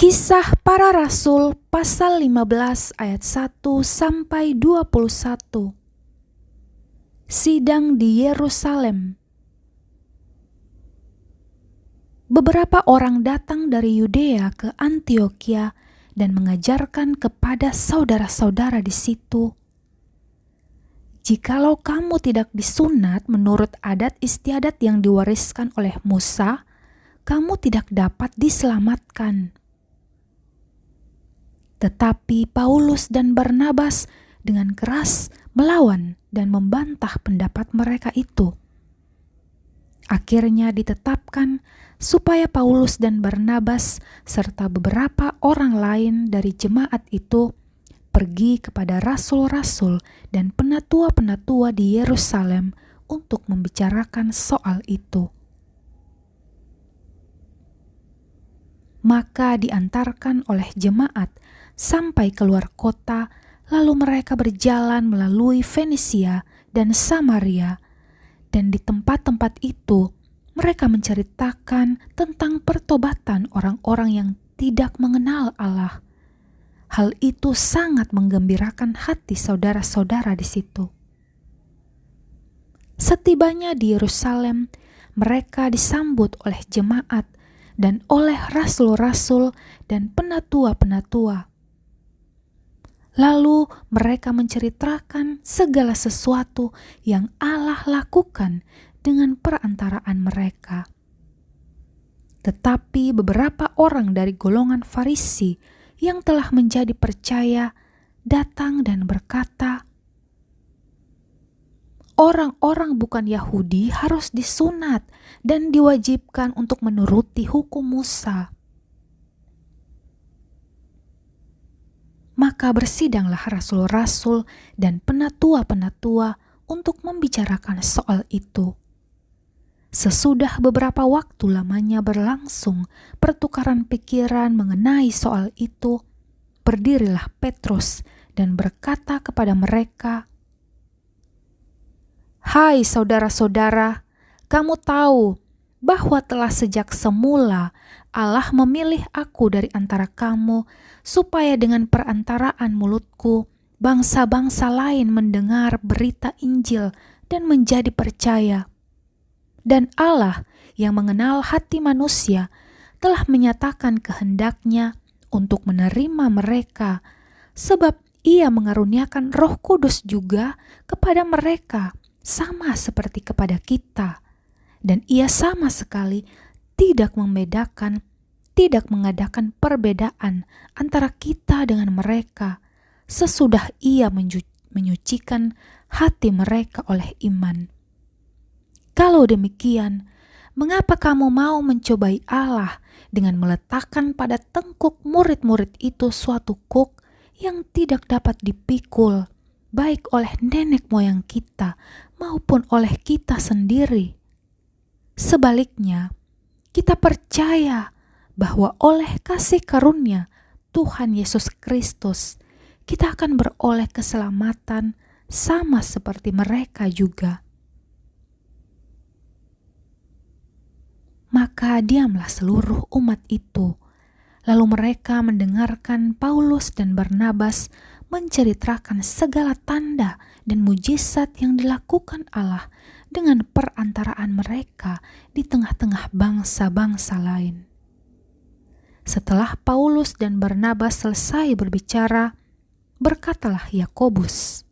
Kisah Para Rasul pasal 15 ayat 1 sampai 21. Sidang di Yerusalem. Beberapa orang datang dari Yudea ke Antiokhia dan mengajarkan kepada saudara-saudara di situ, "Jikalau kamu tidak disunat menurut adat istiadat yang diwariskan oleh Musa, kamu tidak dapat diselamatkan." Tetapi Paulus dan Barnabas dengan keras melawan dan membantah pendapat mereka itu. Akhirnya ditetapkan supaya Paulus dan Barnabas serta beberapa orang lain dari jemaat itu pergi kepada rasul-rasul dan penatua-penatua di Yerusalem untuk membicarakan soal itu. Maka diantarkan oleh jemaat sampai keluar kota, lalu mereka berjalan melalui Fenisia dan Samaria, dan di tempat-tempat itu mereka menceritakan tentang pertobatan orang-orang yang tidak mengenal Allah. Hal itu sangat menggembirakan hati saudara-saudara di situ. Setibanya di Yerusalem, mereka disambut oleh jemaat dan oleh rasul-rasul dan penatua-penatua. Lalu mereka menceritakan segala sesuatu yang Allah lakukan dengan perantaraan mereka. Tetapi beberapa orang dari golongan Farisi yang telah menjadi percaya datang dan berkata, "Orang-orang bukan Yahudi harus disunat dan diwajibkan untuk menuruti hukum Musa." Maka bersidanglah rasul-rasul dan penatua-penatua untuk membicarakan soal itu. Sesudah beberapa waktu lamanya berlangsung pertukaran pikiran mengenai soal itu, berdirilah Petrus dan berkata kepada mereka, "Hai saudara-saudara, kamu tahu bahwa telah sejak semula Allah memilih aku dari antara kamu supaya dengan perantaraan mulutku bangsa-bangsa lain mendengar berita Injil dan menjadi percaya. Dan Allah yang mengenal hati manusia telah menyatakan kehendaknya untuk menerima mereka, sebab Ia mengaruniakan Roh Kudus juga kepada mereka sama seperti kepada kita. Dan Ia sama sekali tidak mengadakan perbedaan antara kita dengan mereka, sesudah Ia menyucikan hati mereka oleh iman. Kalau demikian, mengapa kamu mau mencobai Allah dengan meletakkan pada tengkuk murid-murid itu suatu kuk yang tidak dapat dipikul, baik oleh nenek moyang kita maupun oleh kita sendiri? Sebaliknya, kita percaya bahwa oleh kasih karunia Tuhan Yesus Kristus, kita akan beroleh keselamatan sama seperti mereka juga. Maka diamlah seluruh umat itu. Lalu mereka mendengarkan Paulus dan Barnabas menceritakan segala tanda dan mujizat yang dilakukan Allah dengan perantaraan mereka di tengah-tengah bangsa-bangsa lain. Setelah Paulus dan Barnabas selesai berbicara, berkatalah Yakobus,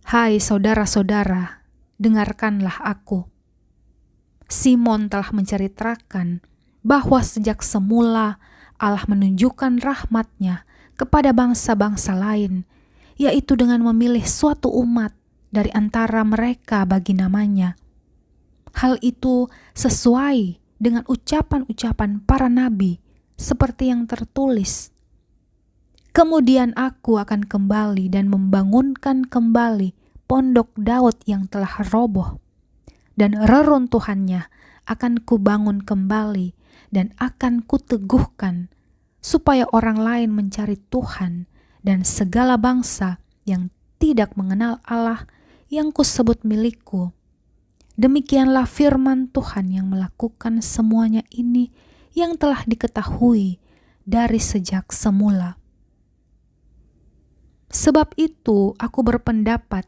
"Hai saudara-saudara, dengarkanlah aku. Simon telah menceritakan bahwa sejak semula Allah menunjukkan rahmat-Nya kepada bangsa-bangsa lain, yaitu dengan memilih suatu umat dari antara mereka bagi namanya. Hal itu sesuai dengan ucapan-ucapan para nabi, seperti yang tertulis, 'Kemudian aku akan kembali dan membangunkan kembali pondok Daud yang telah roboh, dan reruntuhannya akan kubangun kembali dan akan kuteguhkan, supaya orang lain mencari Tuhan dan segala bangsa yang tidak mengenal Allah yang kusebut milikku.' Demikianlah firman Tuhan yang melakukan semuanya ini yang telah diketahui dari sejak semula. Sebab itu aku berpendapat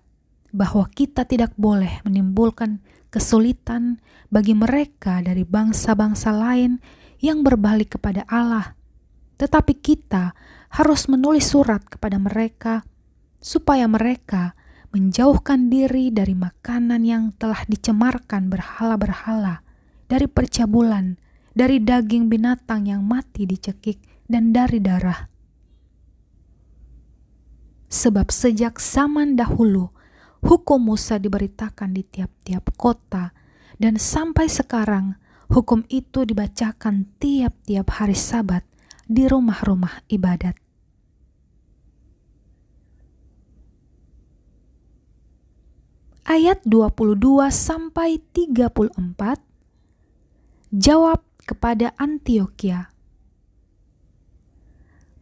bahwa kita tidak boleh menimbulkan kesulitan bagi mereka dari bangsa-bangsa lain yang berbalik kepada Allah, tetapi kita harus menulis surat kepada mereka supaya mereka menjauhkan diri dari makanan yang telah dicemarkan berhala-berhala, dari percabulan, dari daging binatang yang mati dicekik, dan dari darah. Sebab sejak zaman dahulu, hukum Musa diberitakan di tiap-tiap kota, dan sampai sekarang hukum itu dibacakan tiap-tiap hari Sabat di rumah-rumah ibadat. Ayat 22-34, jawab kepada Antiokhia.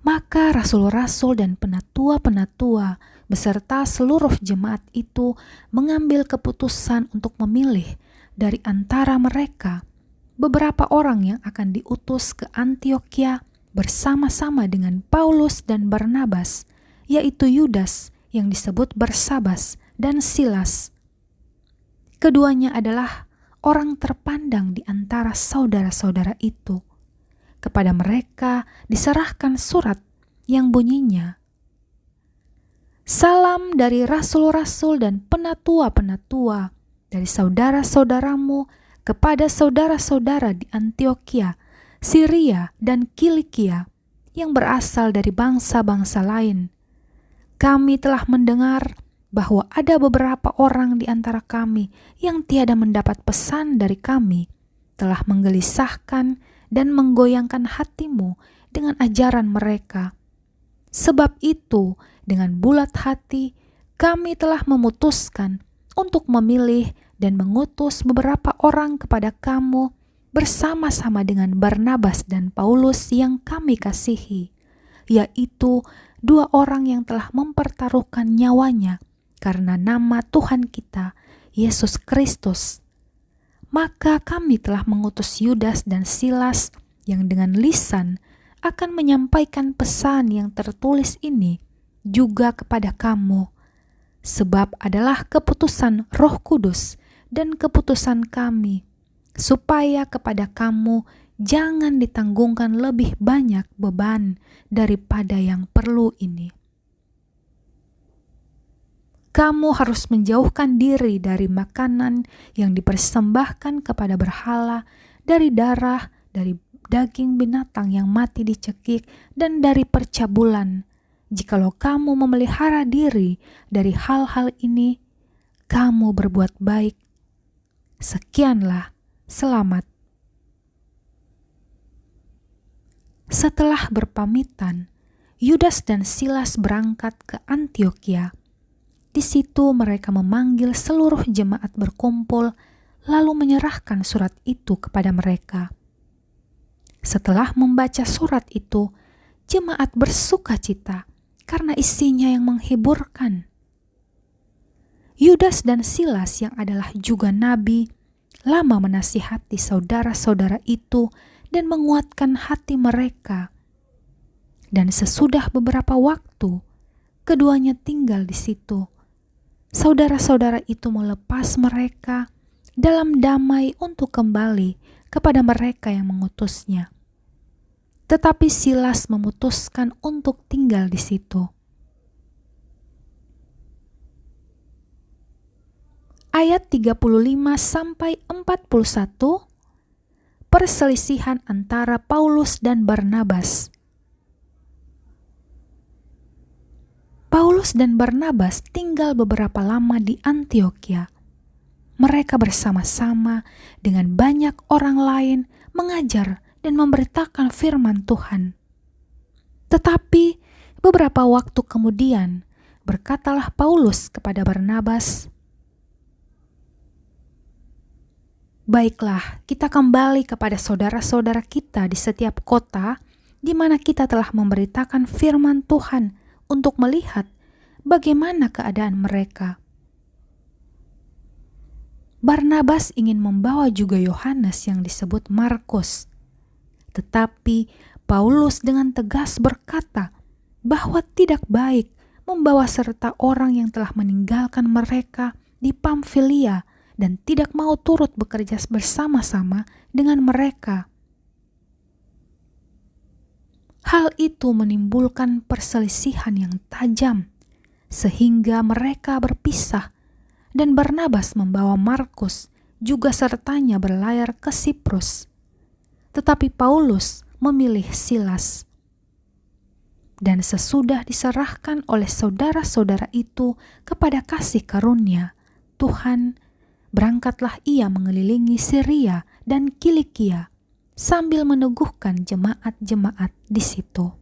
Maka rasul-rasul dan penatua-penatua beserta seluruh jemaat itu mengambil keputusan untuk memilih dari antara mereka beberapa orang yang akan diutus ke Antiokhia bersama-sama dengan Paulus dan Barnabas, yaitu Yudas yang disebut Barsabas dan Silas. Keduanya adalah orang terpandang di antara saudara-saudara itu. Kepada mereka diserahkan surat yang bunyinya, "Salam dari rasul-rasul dan penatua-penatua dari saudara-saudaramu kepada saudara-saudara di Antiokhia, Siria dan Kilikia yang berasal dari bangsa-bangsa lain. Kami telah mendengar bahwa ada beberapa orang di antara kami yang tiada mendapat pesan dari kami, telah menggelisahkan dan menggoyangkan hatimu dengan ajaran mereka. Sebab itu, dengan bulat hati, kami telah memutuskan untuk memilih dan mengutus beberapa orang kepada kamu bersama-sama dengan Barnabas dan Paulus yang kami kasihi, yaitu 2 orang yang telah mempertaruhkan nyawanya karena nama Tuhan kita, Yesus Kristus. Maka kami telah mengutus Yudas dan Silas yang dengan lisan akan menyampaikan pesan yang tertulis ini juga kepada kamu, sebab adalah keputusan Roh Kudus dan keputusan kami, supaya kepada kamu jangan ditanggungkan lebih banyak beban daripada yang perlu ini. Kamu harus menjauhkan diri dari makanan yang dipersembahkan kepada berhala, dari darah, dari daging binatang yang mati dicekik, dan dari percabulan. Jikalau kamu memelihara diri dari hal-hal ini, kamu berbuat baik. Sekianlah, selamat." Setelah berpamitan, Yudas dan Silas berangkat ke Antiokhia. Di situ mereka memanggil seluruh jemaat berkumpul, lalu menyerahkan surat itu kepada mereka. Setelah membaca surat itu, jemaat bersukacita karena isinya yang menghiburkan. Yudas dan Silas yang adalah juga nabi, lama menasihati saudara-saudara itu dan menguatkan hati mereka. Dan sesudah beberapa waktu, keduanya tinggal di situ. Saudara-saudara itu melepas mereka dalam damai untuk kembali kepada mereka yang mengutusnya. Tetapi Silas memutuskan untuk tinggal di situ. Ayat 35-41, perselisihan antara Paulus dan Barnabas. Paulus dan Barnabas tinggal beberapa lama di Antiokhia. Mereka bersama-sama dengan banyak orang lain mengajar dan memberitakan firman Tuhan. Tetapi beberapa waktu kemudian berkatalah Paulus kepada Barnabas, "Baiklah, kita kembali kepada saudara-saudara kita di setiap kota di mana kita telah memberitakan firman Tuhan untuk melihat bagaimana keadaan mereka." Barnabas ingin membawa juga Yohanes yang disebut Markus. Tetapi Paulus dengan tegas berkata bahwa tidak baik membawa serta orang yang telah meninggalkan mereka di Pamfilia dan tidak mau turut bekerja bersama-sama dengan mereka. Hal itu menimbulkan perselisihan yang tajam, sehingga mereka berpisah dan Barnabas membawa Markus juga sertanya berlayar ke Siprus. Tetapi Paulus memilih Silas. Dan sesudah diserahkan oleh saudara-saudara itu kepada kasih karunia Tuhan, berangkatlah ia mengelilingi Syria dan Kilikia sambil meneguhkan jemaat-jemaat di situ.